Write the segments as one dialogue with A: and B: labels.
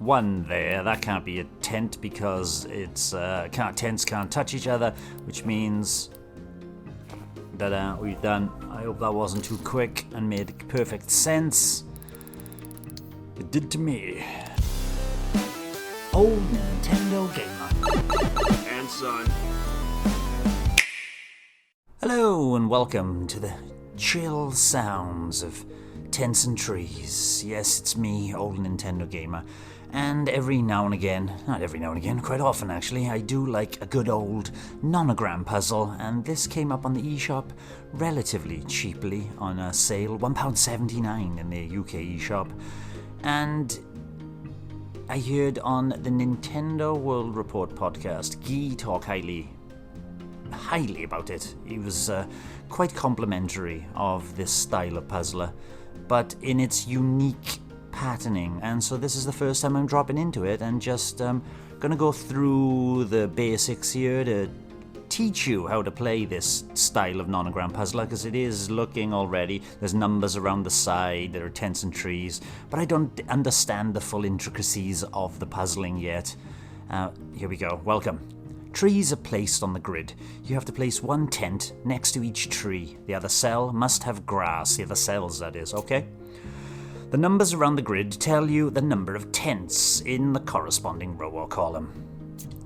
A: one there. That can't be a tent because tents can't touch each other, which means that we're done. I hope that wasn't too quick and made perfect sense. It did to me. Old Nintendo gamer.
B: And son.
A: Hello and welcome to the chill sounds of tents and trees. Yes, it's me, Old Nintendo gamer. And every now and again, not every now and again, quite often actually, I do like a good old Nonogram puzzle, and this came up on the eShop relatively cheaply on a sale, £1.79 in the UK eShop. And I heard on the Nintendo World Report podcast, Guy talk highly about it. He was quite complimentary of this style of puzzler, but in its unique patterning. And so this is the first time I'm dropping into it and just gonna go through the basics here to teach you how to play this style of Nonogram puzzler, because it is looking already, there's numbers around the side, there are tents and trees, but I don't understand the full intricacies of the puzzling yet. Here we go. Welcome. Trees are placed on the grid. You have to place one tent next to each tree. The other cell must have grass. The other cells, that is, okay? The numbers around the grid tell you the number of tents in the corresponding row or column.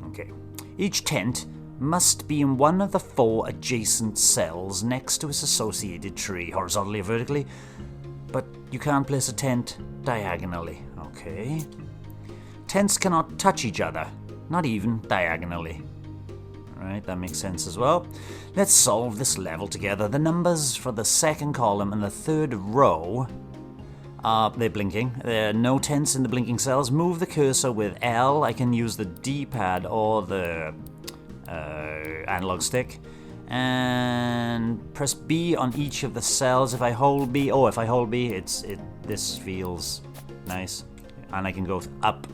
A: Okay. Each tent must be in one of the 4 adjacent cells next to its associated tree, horizontally or vertically, but you can't place a tent diagonally. Okay. Tents cannot touch each other, not even diagonally. Right, that makes sense as well. Let's solve this level together. The numbers for the second column and the third row they're blinking. There are no tents in the blinking cells. Move the cursor with L. I can use the D-pad or the analog stick. And press B on each of the cells. If I hold B, this feels nice. And I can go up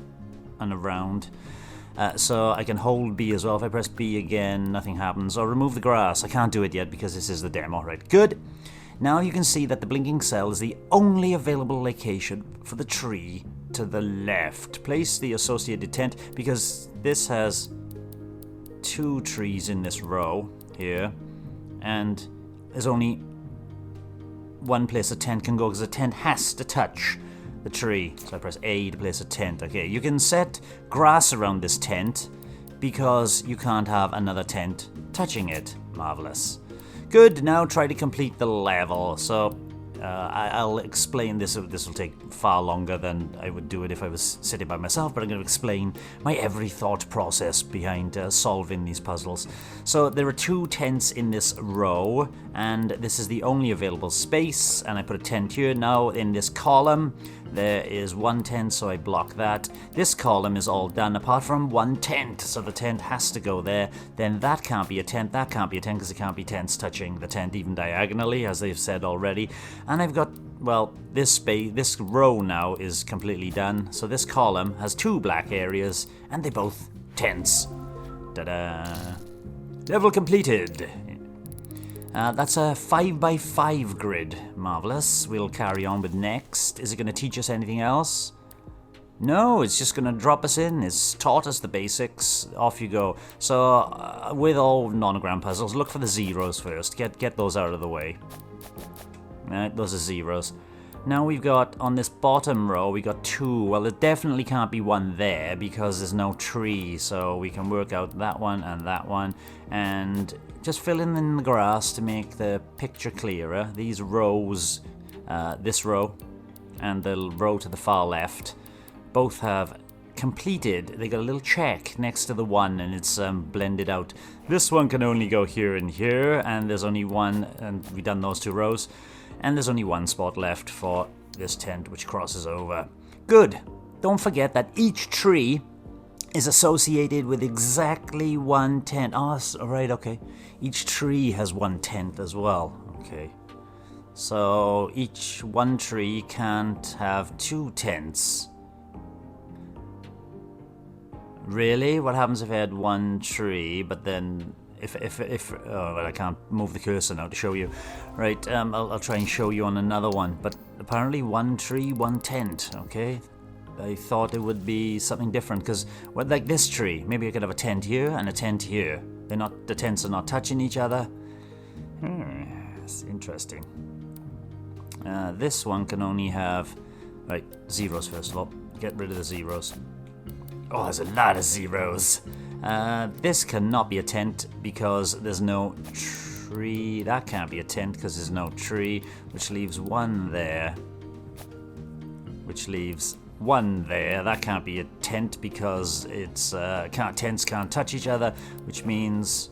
A: and around. So I can hold B as well. If I press B again, nothing happens. Or remove the grass. I can't do it yet because this is the demo. Right, good. Now you can see that the blinking cell is the only available location for the tree to the left. Place the associated tent, because this has 2 trees in this row here, and there's only one place a tent can go, because a tent has to touch the tree. So I press A to place a tent. Okay, you can set grass around this tent because you can't have another tent touching it. Marvelous. Good, now try to complete the level. So I'll explain this. This will take far longer than I would do it if I was sitting by myself, but I'm going to explain my every thought process behind solving these puzzles. So there are 2 tents in this row, and this is the only available space, and I put a tent here. Now in this column there is 1 tent, so I block that. This column is all done apart from 1 tent, so the tent has to go there. Then that can't be a tent, that can't be a tent, because it can't be tents touching the tent even diagonally, as they've said already. And I've got, well, this row now is completely done. So this column has 2 black areas, and they're both tents. Ta-da! Level completed. That's a 5x5 grid. Marvelous. We'll carry on with next. Is it going to teach us anything else? No, it's just going to drop us in. It's taught us the basics. Off you go. So, with all Nonogram puzzles, look for the zeros first. Get those out of the way. Right, those are zeros. Now we've got, on this bottom row, we got 2. Well, there definitely can't be 1 there because there's no tree. So we can work out that one and that one. And just fill in the grass to make the picture clearer. These rows, this row and the row to the far left, both have completed. They got a little check next to the one, and it's blended out. This one can only go here and here, and there's only 1, and we've done those 2 rows. And there's only 1 spot left for this tent, which crosses over. Good. Don't forget that each tree is associated with exactly 1 tent. Oh, right, okay. Each tree has 1 tent as well. Okay. So each one tree can't have 2 tents. Really? What happens if I had 1 tree, but then I can't move the cursor now to show you. Right, I'll try and show you on another one. But apparently 1 tree, 1 tent, okay? I thought it would be something different, because like this tree, maybe I could have a tent here and a tent here. The tents are not touching each other. It's interesting. This one can only have, right, zeros first of all. Get rid of the zeros. Oh, there's a lot of zeros. This cannot be a tent because there's no tree. That can't be a tent because there's no tree, which leaves one there. Which leaves one there. That can't be a tent because it's tents can't touch each other, which means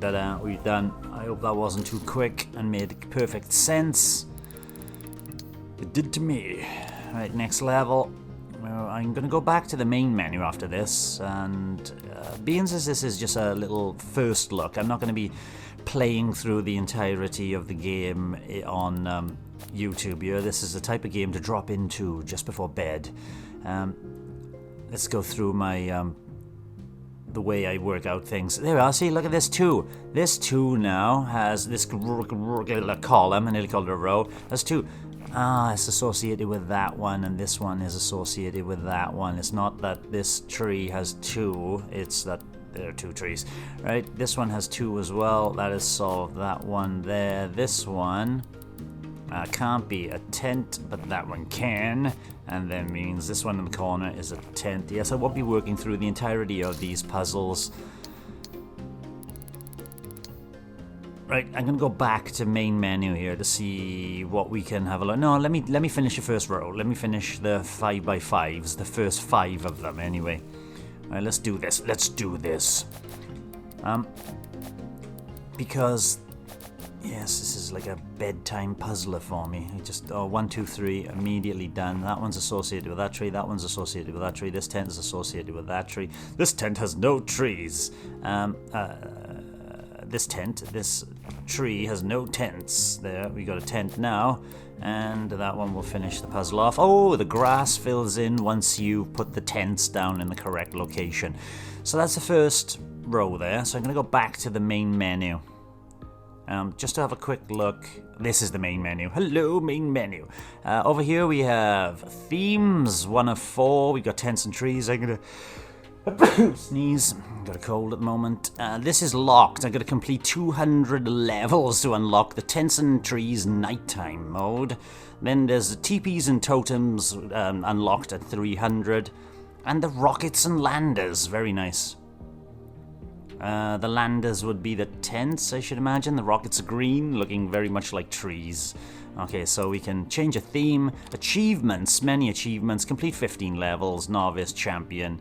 A: that we're done. I hope that wasn't too quick and made perfect sense. It did to me. Right, next level. I'm going to go back to the main menu after this, and being as this is just a little first look, I'm not going to be playing through the entirety of the game on YouTube here. This is the type of game to drop into just before bed. Let's go through my the way I work out things. There we are. See, look at this 2. This 2 now has this column, I nearly called it a row. That's 2. It's associated with that one, and this one is associated with that one. It's not that this tree has 2, it's that there are 2 trees. Right, this one has 2 as well. That is solved. That one there. This one can't be a tent, but that one can, and then means this one in the corner is a tent. Yes, I won't be working through the entirety of these puzzles. Right, I'm going to go back to main menu here to see what we can have a look. No, let me finish the first row. Let me finish the 5x5s, the first 5 of them anyway. All right, let's do this. Let's do this. Because yes, this is like a bedtime puzzler for me. I just 1, 2, 3, immediately done. That one's associated with that tree. That one's associated with that tree. This tent is associated with that tree. This tent has no trees. This tree has no tents. There, we got a tent now, and that one will finish the puzzle off. Oh, the grass fills in once you put the tents down in the correct location. So that's the first row there. So I'm going to go back to the main menu. Just to have a quick look. This is the main menu. Hello, main menu. Over here we have themes, 1 of 4. We got tents and trees. I'm going to sneeze. Got a cold at the moment. This is locked. I'm going to complete 200 levels to unlock the tents and trees nighttime mode. Then there's the teepees and totems unlocked at 300. And the rockets and landers. Very nice. The landers would be the tents, I should imagine. The rockets are green, looking very much like trees. Okay, so we can change a theme. Achievements, many achievements. Complete 15 levels, novice, champion.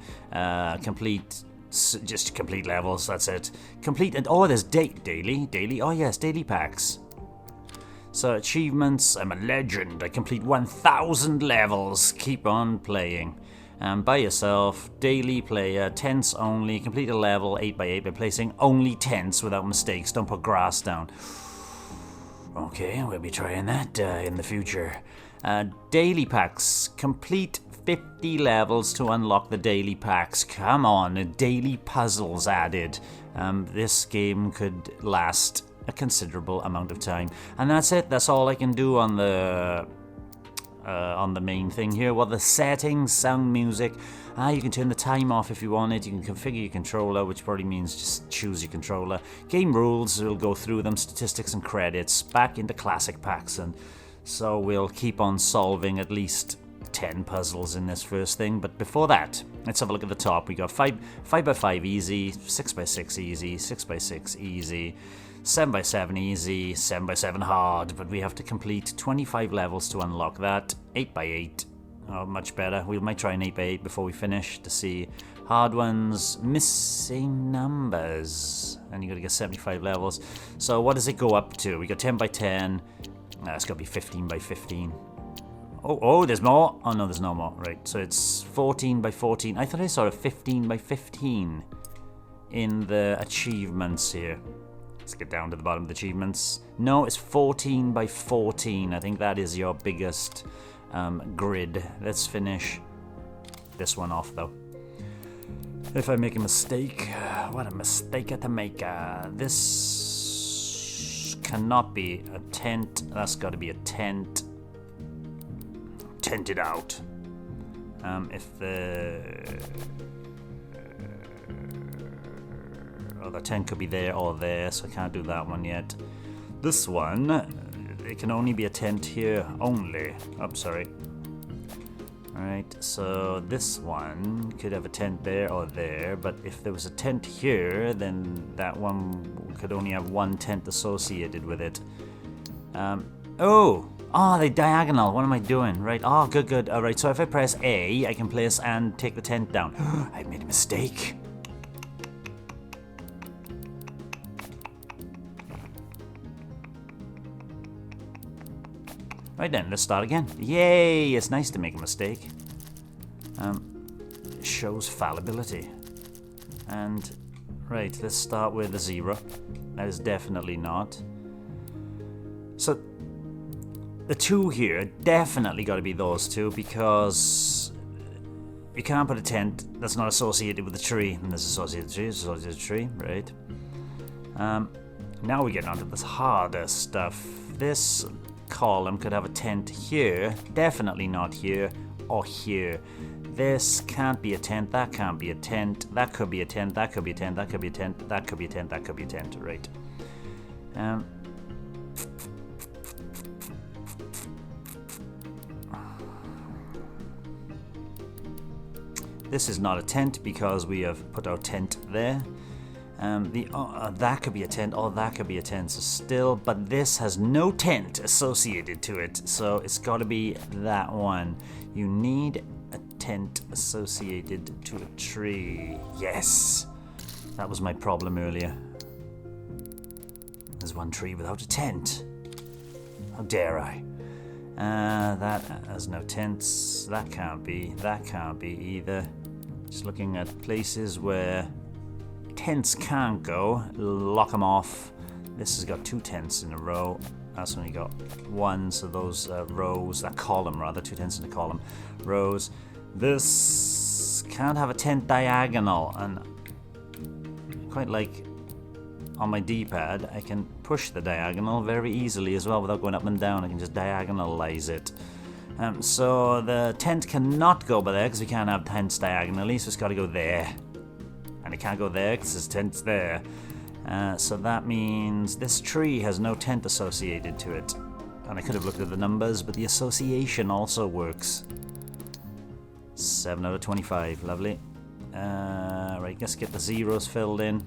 A: Just complete levels, that's it. Complete, and oh, there's daily. Oh yes, daily packs. So achievements, I'm a legend. I complete 1,000 levels. Keep on playing. By yourself, daily player, tents only, complete a level 8x8 by placing only tents without mistakes. Don't put grass down. Okay, we'll be trying that in the future. Daily packs, complete 50 levels to unlock the daily packs. Come on, daily puzzles added. This game could last a considerable amount of time. And that's it, that's all I can do on the main thing here. Well, the settings, sound, music. You can turn the time off if you want it. You can configure your controller, which probably means just choose your controller. Game rules, we'll go through them. Statistics and credits. Back into classic packs, and so we'll keep on solving at least 10 puzzles in this first thing. But before that, let's have a look at the top. We got 5x5 easy, 6x6 easy, 6x6 easy, 7x7 easy, 7x7 hard, but we have to complete 25 levels to unlock that. 8x8, oh, much better. We might try an 8x8 before we finish to see. Hard ones, missing numbers, and you gotta get 75 levels. So what does it go up to? We got 10x10, it's gotta be 15x15. Oh, there's more. Oh no, there's no more. Right, so it's 14x14. I thought I saw a 15x15 in the achievements here. Let's get down to the bottom of the achievements. No, it's 14x14. I think that is your biggest grid. Let's finish this one off, though. If I make a mistake, what a mistake to make. This cannot be a tent. That's got to be a tent. Tent it out. If the... oh, the tent could be there or there, so I can't do that one yet. This one, it can only be a tent here only. Oh, sorry. Alright, so this one could have a tent there or there, but if there was a tent here, then that one could only have one tent associated with it. Oh, they diagonal. What am I doing? Right, oh, good. Alright, so if I press A, I can place and take the tent down. I made a mistake. Right then, let's start again. Yay! It's nice to make a mistake. Shows fallibility. And, right, let's start with a 0. That is definitely not. So, the 2 here, definitely got to be those 2, because you can't put a tent that's not associated with the tree. And this is associated with the tree, right? Now we're getting onto this harder stuff. This column could have a tent here, definitely not here or here. This can't be a tent, that can't be a tent, that could be a tent, that could be a tent, that could be a tent, that could be a tent, that could be a tent, right? This is not a tent because we have put our tent there. That could be a tent, or that could be a tent, so still, but this has no tent associated to it, so it's got to be that one. You need a tent associated to a tree. Yes! That was my problem earlier. There's one tree without a tent. How dare I? That has no tents. That can't be either. Just looking at places where tents can't go, lock them off. This has got 2 tents in a row. That's only got 1, so those rows, that column rather, 2 tents in a column, rows. This can't have a tent diagonal, and quite like on my D-pad, I can push the diagonal very easily as well without going up and down. I can just diagonalize it. So the tent cannot go by there because we can't have tents diagonally, so it's got to go there. And it can't go there because his tent's there. So that means this tree has no tent associated to it. And I could have looked at the numbers, but the association also works. 7 out of 25, lovely. Right, let's get the zeros filled in.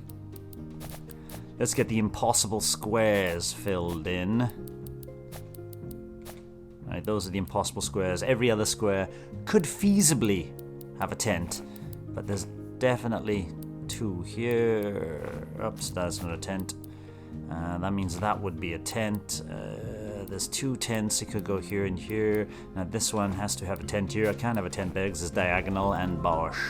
A: Let's get the impossible squares filled in. Right, those are the impossible squares. Every other square could feasibly have a tent, but there's definitely 2 here. Oops, that's not a tent. That means that would be a tent. There's 2 tents. It could go here and here. Now this one has to have a tent here. I can't have a tent there because it's diagonal and bosh.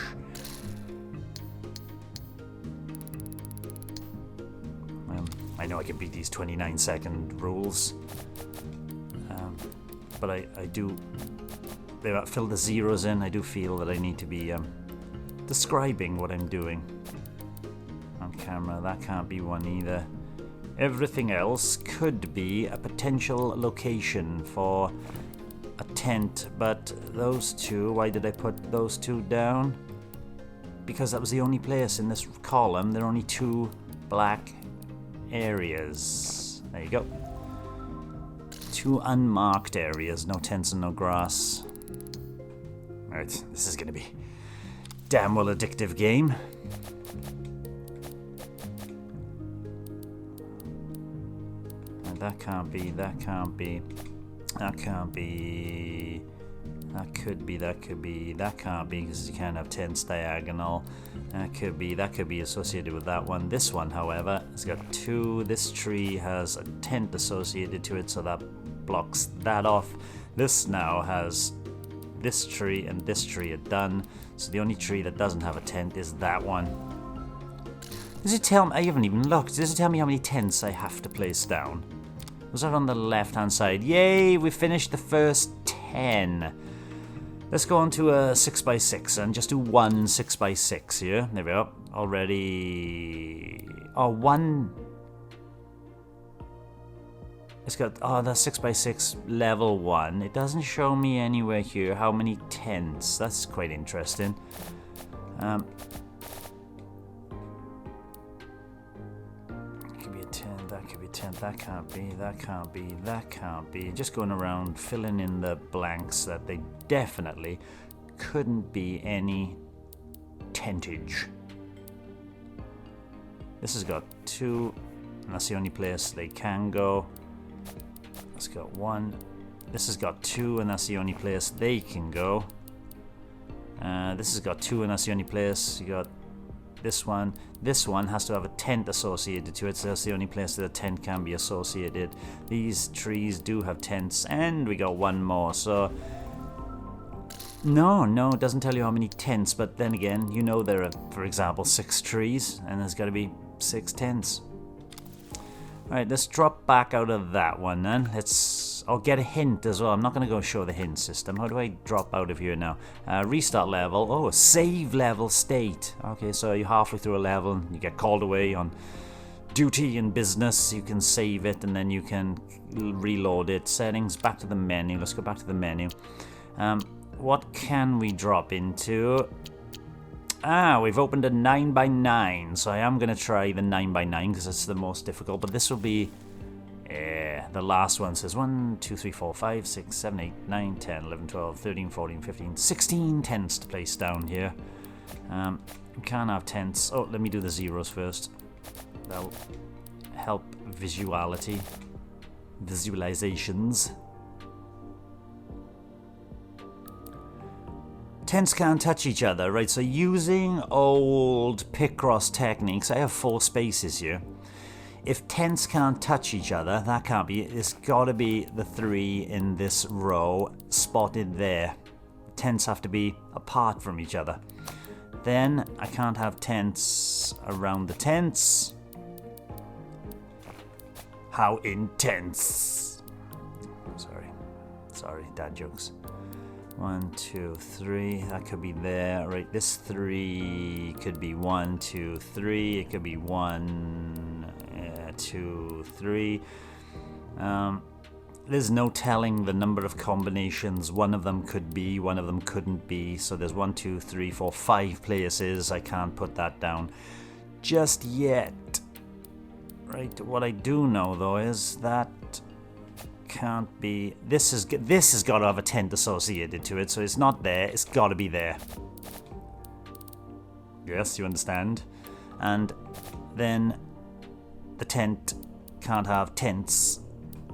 A: I know I can beat these 29-second rules. But I do... If I fill the zeros in, I do feel that I need to be describing what I'm doing on camera. That can't be one either. Everything else could be a potential location for a tent, but those 2, why did I put those 2 down? Because that was the only place in this column. There are only 2 black areas. There you go. 2 unmarked areas, no tents and no grass. Right, this is gonna be damn well addictive game. That can't be, that can't be, that can't be, that could be, that could be, that can't be because you can't have tents diagonal. That could be associated with that one. This one, however, has got 2. This tree has a tent associated to it, so that blocks that off. This now has this tree and this tree are done, so the only tree that doesn't have a tent is that one. Does it tell me? I haven't even looked. Does it tell me how many tents I have to place down? Was that on the left-hand side? Yay, we finished the first 10. Let's go on to a 6x6 and just do 1 6x6 here. There we go. Already... Oh, 1... It's got, oh, that's 6x6 level 1. It doesn't show me anywhere here how many tents. That's quite interesting. It could be a tent, that could be a tent, that can't be, that can't be, that can't be. Just going around filling in the blanks that they definitely couldn't be any tentage. This has got 2, and that's the only place they can go. It's got 1. This has got 2, and that's the only place they can go. This has got 2, and that's the only place. You got this one. This one has to have a tent associated to it, so that's the only place that a tent can be associated. These trees do have tents, and we got 1 more. So no, it doesn't tell you how many tents. But then again, you know there are, for example, 6 trees, and there's got to be 6 tents. Alright, let's drop back out of that one then. I'll get a hint as well. I'm not going to go show the hint system. How do I drop out of here now? Restart level. Oh, save level state. Okay, so you're halfway through a level and you get called away on duty and business. You can save it and then you can reload it. Settings, back to the menu. Let's go back to the menu. What can we drop into? We've opened a 9x9, so I am going to try the 9x9 because it's the most difficult, but this will be the last one. Says 1, 2, 3, 4, 5, 6, 7, 8, 9, 10, 11, 12, 13, 14, 15, 16 tents to place down here. We can't have tents. Oh, let me do the zeros first. That'll help visualizations. Tents can't touch each other, right? So using old Picross techniques, I have 4 spaces here. If tents can't touch each other, that can't be. It's got to be the 3 in this row spotted there. Tents have to be apart from each other. Then I can't have tents around the tents. How intense. Sorry, dad jokes. 1, 2, 3, that could be there, right? This 3 could be 1, 2, 3. It could be 1, 2, 3. There's no telling the number of combinations. One of them could be, one of them couldn't be. So there's 1, 2, 3, 4, 5 places. I can't put that down just yet. Right? What I do know though is that can't be. This has got to have a tent associated to it, so it's not there. It's got to be there. Yes, you understand. And then the tent can't have tents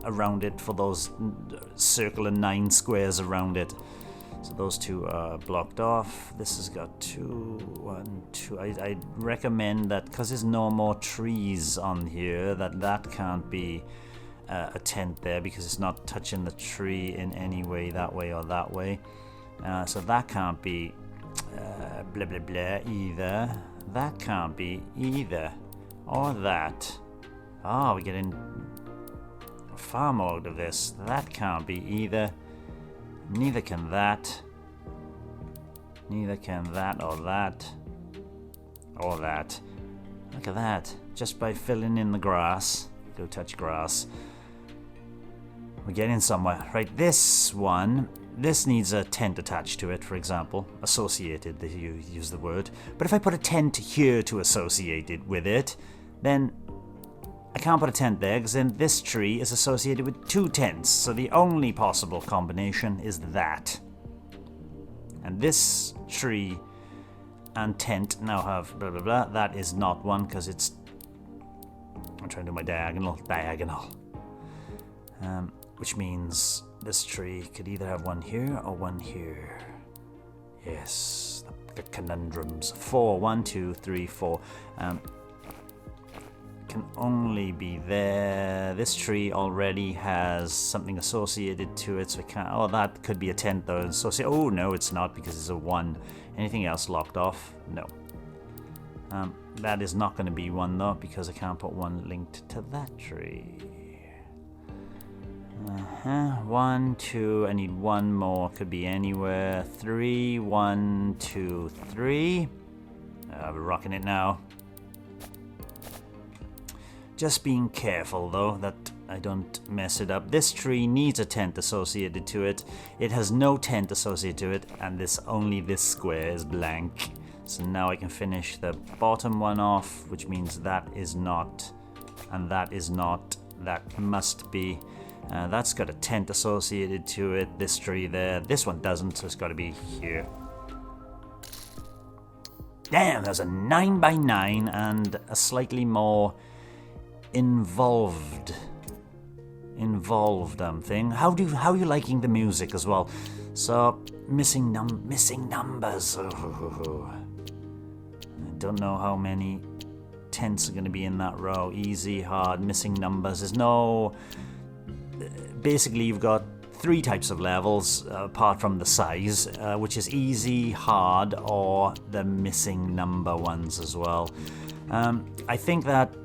A: around it for those circle and 9 squares around it. So those 2 are blocked off. This has got 2, 1, 2. I recommend that because there's no more trees on here, that can't be a tent there because it's not touching the tree in any way, that way or that way. So that can't be blah blah blah either. That can't be either. Or that. Oh, we're getting far more out of this. That can't be either. Neither can that. Neither can that or that. Or that. Look at that. Just by filling in the grass. Go touch grass. We're getting somewhere. Right, this one, this needs a tent attached to it, for example. Associated, you use the word. But if I put a tent here to associate it with it, then I can't put a tent there, because then this tree is associated with 2 tents. So the only possible combination is that. And this tree and tent now have blah blah blah. That is not one, because it's... I'm trying to do my diagonal. Which means this tree could either have 1 here or 1 here. Yes, the conundrums. 4, 1, 2, 3, 4. Can only be there. This tree already has something associated to it, so it can't. Oh, that could be a tent though. Oh no, it's not because it's a 1. Anything else locked off? No. That is not going to be 1 though, because I can't put 1 linked to that tree. 1, 2, I need 1 more, could be anywhere. 3, 1, 2, 3. We're rocking it now. Just being careful though that I don't mess it up. This tree needs a tent associated to it. It has no tent associated to it, and only this square is blank. So now I can finish the bottom one off, which means that is not, and that is not. That must be. That's got a tent associated to it. This tree there. This one doesn't, so it's got to be here. Damn, there's a 9x9 and a slightly more involved thing. How are you liking the music as well? So missing numbers. Oh. I don't know how many tents are going to be in that row. Easy, hard, missing numbers. There's no. Basically, you've got 3 types of levels apart from the size, which is easy, hard, or the missing number ones as well. I think that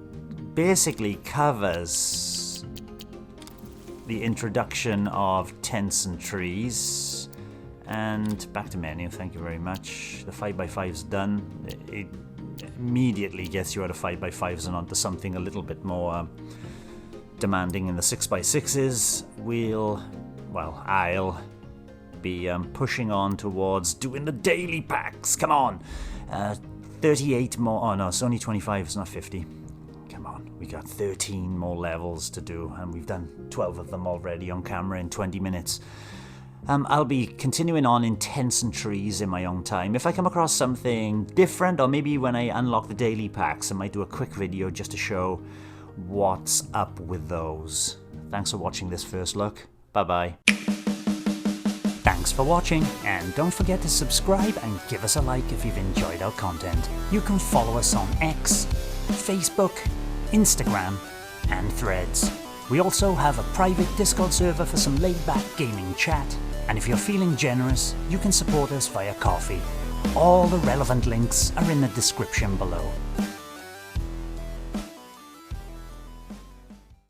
A: basically covers the introduction of tents and trees. And back to menu, thank you very much. The 5x5's done. It immediately gets you out of 5x5s and onto something a little bit more demanding in the 6x6s. I'll be pushing on towards doing the daily packs. Come on. 38 more. Oh no, it's only 25, it's not 50. Come on, we got 13 more levels to do, and we've done 12 of them already on camera in 20 minutes. I'll be continuing on in tents and trees in my own time. If I come across something different, or maybe when I unlock the daily packs, I might do a quick video just to show what's up with those. Thanks for watching this first look. Bye-bye. Thanks for watching, and don't forget to subscribe and give us a like if you've enjoyed our content. You can follow us on X, Facebook, Instagram, and Threads. We also have a private Discord server for some laid-back gaming chat, and if you're feeling generous, you can support us via Ko-fi. All the relevant links are in the description below.